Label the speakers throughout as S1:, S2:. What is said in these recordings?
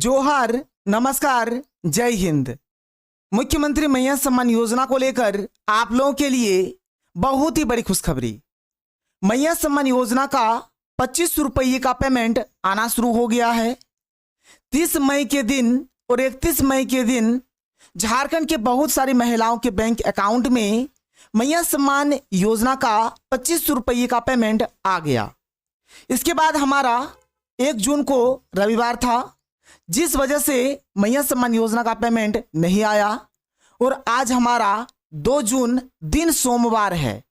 S1: जोहार, नमस्कार, जय हिंद। मुख्यमंत्री मैया सम्मान योजना को लेकर आप लोगों के लिए बहुत ही बड़ी खुशखबरी। मैया सम्मान योजना का 25 रुपये का पेमेंट आना शुरू हो गया है। 30 मई के दिन और 31 मई के दिन झारखंड के बहुत सारी महिलाओं के बैंक अकाउंट में मैया सम्मान योजना का 25 रुपये का पेमेंट आ गया। इसके बाद हमारा 1 जून को रविवार था, जिस वजह से मैया सम्मान योजना का पेमेंट नहीं आया। और आज हमारा 2 जून दिन सोमवार है।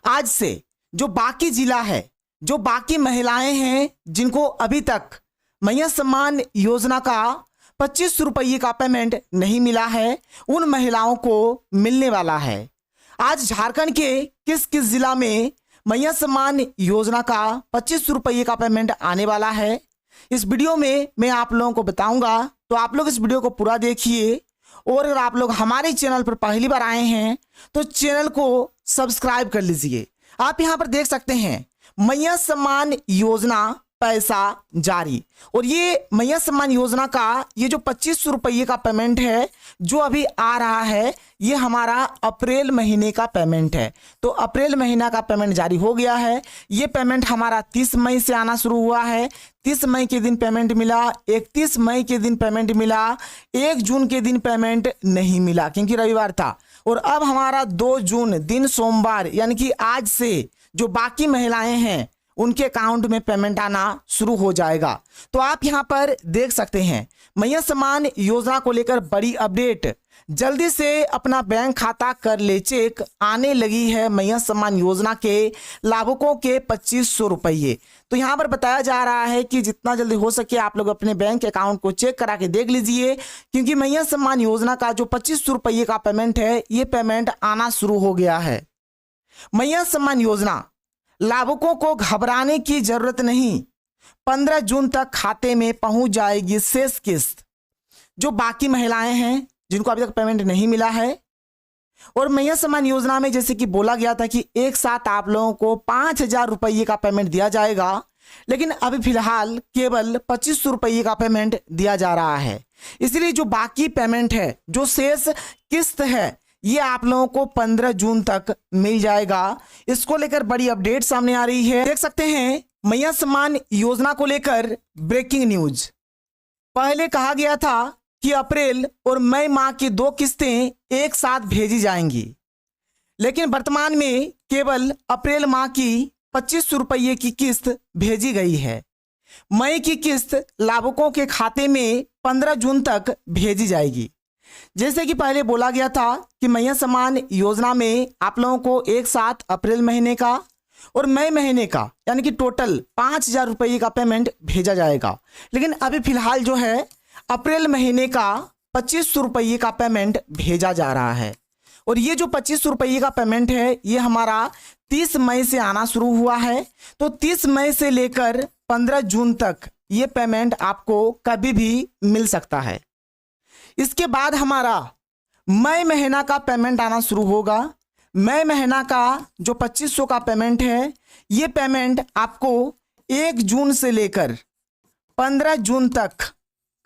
S1: आज से जो बाकी जिला है, जो बाकी महिलाएं हैं जिनको अभी तक मैया सम्मान योजना का 25 रुपये का पेमेंट नहीं मिला है, उन महिलाओं को मिलने वाला है। आज झारखंड के किस किस जिला में मैया सम्मान योजना का 25 रुपये का पेमेंट आने वाला है, इस वीडियो में मैं आप लोगों को बताऊंगा। तो आप लोग इस वीडियो को पूरा देखिए। और अगर आप लोग हमारे चैनल पर पहली बार आए हैं तो चैनल को सब्सक्राइब कर लीजिए। आप यहां पर देख सकते हैं मैया सम्मान योजना पैसा जारी। और ये मैया सम्मान योजना का ये जो 25 रुपये का पेमेंट है जो अभी आ रहा है, ये हमारा अप्रैल महीने का पेमेंट है। तो अप्रैल महीना का पेमेंट जारी हो गया है। ये पेमेंट हमारा 30 मई से आना शुरू हुआ है। 30 मई के दिन पेमेंट मिला, 31 मई के दिन पेमेंट मिला, 1 जून के दिन पेमेंट नहीं मिला क्योंकि रविवार था। और अब हमारा 2 जून दिन सोमवार यानी कि आज से जो बाकी महिलाएं हैं उनके अकाउंट में पेमेंट आना शुरू हो जाएगा। तो आप यहां पर देख सकते हैं मैया सम्मान योजना को लेकर बड़ी अपडेट। जल्दी से अपना बैंक खाता कर ले चेक, आने लगी है मैया सम्मान योजना के लाभुकों के 2500 रुपये। तो यहां पर बताया जा रहा है कि जितना जल्दी हो सके आप लोग अपने बैंक अकाउंट को चेक करा के देख लीजिए, क्योंकि मैया सम्मान योजना का जो 25 रुपये का पेमेंट है, ये पेमेंट आना शुरू हो गया है। मैया सम्मान योजना लाभुकों को घबराने की जरूरत नहीं। 15 जून तक खाते में पहुंच जाएगी शेष किस्त। जो बाकी महिलाएं हैं जिनको अभी तक पेमेंट नहीं मिला है, और मैया सम्मान योजना में जैसे कि बोला गया था कि एक साथ आप लोगों को 5000 रुपये का पेमेंट दिया जाएगा, लेकिन अभी फिलहाल केवल 25 रुपये का पेमेंट दिया जा रहा है। इसलिए जो बाकी पेमेंट है, जो शेष किस्त है, ये आप लोगों को 15 जून तक मिल जाएगा। इसको लेकर बड़ी अपडेट सामने आ रही है। देख सकते हैं मैया सम्मान योजना को लेकर ब्रेकिंग न्यूज। पहले कहा गया था कि अप्रैल और मई माह की 2 किस्तें एक साथ भेजी जाएंगी, लेकिन वर्तमान में केवल अप्रैल माह की 25 रुपये की किस्त भेजी गई है। मई की किस्त लाभुकों के खाते में 15 जून तक भेजी जाएगी। जैसे कि पहले बोला गया था कि मैया सम्मान योजना में आप लोगों को एक साथ अप्रैल महीने का और मई महीने का यानी कि टोटल 5000 रुपये का पेमेंट भेजा जाएगा, लेकिन अभी फिलहाल जो है अप्रैल महीने का 25 रुपये का पेमेंट भेजा जा रहा है। और ये जो 25 रुपये का पेमेंट है, ये हमारा 30 मई से आना शुरू हुआ है। तो 30 मई से लेकर 15 जून तक ये पेमेंट आपको कभी भी मिल सकता है। इसके बाद हमारा मई महीना का पेमेंट आना शुरू होगा। मई महीना का जो 2500 का पेमेंट है, ये पेमेंट आपको 1 जून से लेकर 15 जून तक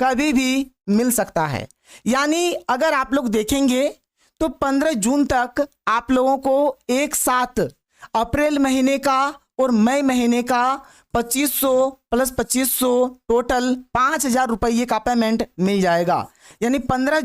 S1: कभी भी मिल सकता है। यानी अगर आप लोग देखेंगे तो 15 जून तक आप लोगों को एक साथ अप्रैल महीने का और मई महीने का 2500 प्लस 2500 टोटल 5000 रुपये का पेमेंट मिल जाएगा। यानी 15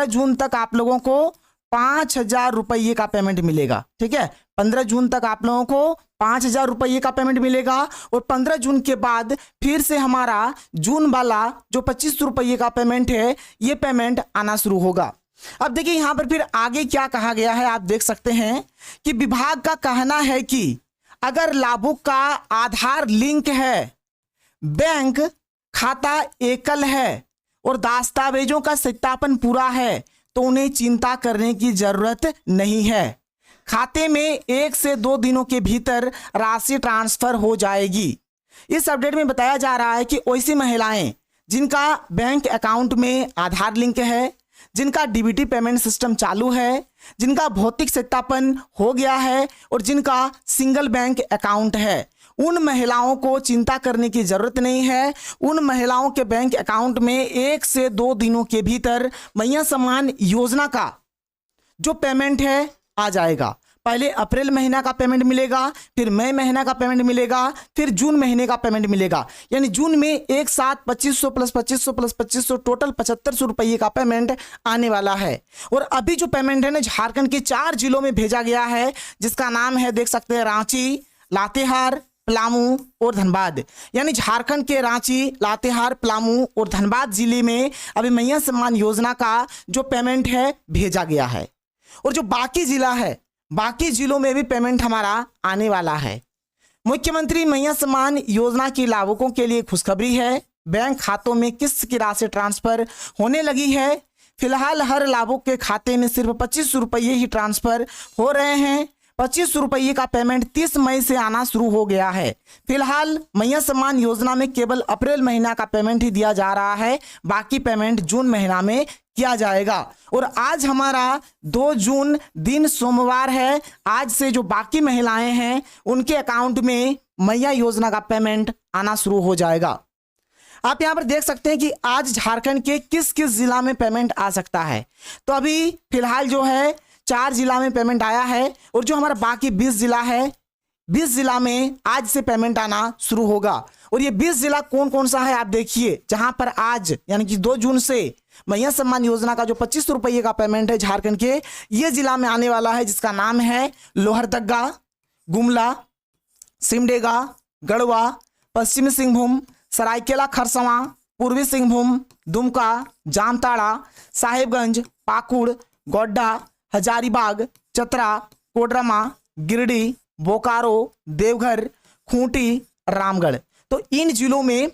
S1: जून तक आप लोगों को 5000 रुपये का पेमेंट मिलेगा। ठीक है, 15 जून तक आप लोगों को 5000 रुपये का पेमेंट मिलेगा। और 15 जून के बाद फिर से हमारा जून वाला जो 25 रुपये का पेमेंट है, ये पेमेंट आना शुरू होगा। अब देखिए यहां पर फिर आगे क्या कहा गया है, आप देख सकते हैं कि विभाग का कहना है कि अगर लाभुक का आधार लिंक है, बैंक खाता एकल है और दस्तावेजों का सत्यापन पूरा है, तो उन्हें चिंता करने की जरूरत नहीं है। खाते में 1 से 2 दिनों के भीतर राशि ट्रांसफर हो जाएगी। इस अपडेट में बताया जा रहा है कि ऐसी महिलाएं जिनका बैंक अकाउंट में आधार लिंक है, जिनका डीबीटी पेमेंट सिस्टम चालू है, जिनका भौतिक सत्यापन हो गया है और जिनका सिंगल बैंक अकाउंट है, उन महिलाओं को चिंता करने की जरूरत नहीं है। उन महिलाओं के बैंक अकाउंट में 1 से 2 दिनों के भीतर मैया सम्मान योजना का जो पेमेंट है आ जाएगा। पहले अप्रैल महीना का पेमेंट मिलेगा, फिर मई महीना का पेमेंट मिलेगा, फिर जून महीने का पेमेंट मिलेगा। यानी जून में एक साथ 2500 प्लस 2500 प्लस 2500 टोटल 7500 रुपये का पेमेंट आने वाला है। और अभी जो पेमेंट है ना झारखंड के 4 जिलों में भेजा गया है, जिसका नाम है देख सकते हैं रांची, लातेहार, पलामू और धनबाद। यानी झारखंड के रांची, लातेहार, पलामू और धनबाद जिले में अभी मैया सम्मान योजना का जो पेमेंट है भेजा गया है। और जो बाकी जिला है, बाकी जिलों में भी पेमेंट हमारा आने वाला है। मुख्यमंत्री मैया सम्मान योजना के लाभुकों के लिए खुशखबरी है। बैंक खातों में किस्त की राशि ट्रांसफर होने लगी है। फिलहाल हर लाभुक के खाते में सिर्फ 2500 रुपये ही ट्रांसफर हो रहे हैं। 2500 रुपये का पेमेंट 30 मई से आना शुरू हो गया है। फिलहाल मैया सम्मान योजना में केवल अप्रैल महीना का पेमेंट ही दिया जा रहा है, बाकी पेमेंट जून महीना में किया जाएगा। और आज हमारा 2 जून दिन सोमवार है। आज से जो बाकी महिलाएं हैं उनके अकाउंट में मैया योजना का पेमेंट आना शुरू हो जाएगा। आप यहां पर देख सकते हैं कि आज झारखंड के किस किस जिला में पेमेंट आ सकता है। तो अभी फिलहाल जो है 4 जिला में पेमेंट आया है और जो हमारा बाकी 20 जिला है, 20 जिला में आज से पेमेंट आना शुरू होगा। और ये 20 जिला कौन कौन सा है आप देखिए, जहां पर आज यानी कि 2 जून से मैया सम्मान योजना का जो 2500 रुपये का पेमेंट है झारखंड के ये जिला में आने वाला है, जिसका नाम है लोहरदगा, गुमला, सिमडेगा, गढ़वा, पश्चिमी सिंहभूम, सरायकेला खरसावां, पूर्वी सिंहभूम, दुमका, जामताड़ा, साहेबगंज, पाकुड़, गोड्डा, हजारीबाग, चतरा, कोडरमा, गिरिडीह, बोकारो, देवघर, खूंटी, रामगढ़। तो इन जिलों में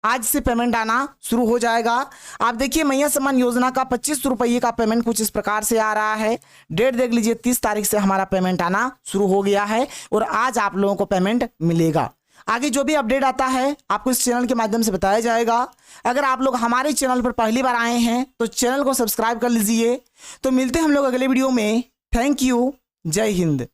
S1: आज से पेमेंट आना शुरू हो जाएगा। आप देखिए मैया सम्मान योजना का 2500 रुपये का पेमेंट कुछ इस प्रकार से आ रहा है। डेट देख लीजिए, 30 तारीख से हमारा पेमेंट आना शुरू हो गया है और आज आप लोगों को पेमेंट मिलेगा। आगे जो भी अपडेट आता है आपको इस चैनल के माध्यम से बताया जाएगा। अगर आप लोग हमारे चैनल पर पहली बार आए हैं तो चैनल को सब्सक्राइब कर लीजिए। तो मिलते हैं हम लोग अगले वीडियो में। थैंक यू, जय हिंद।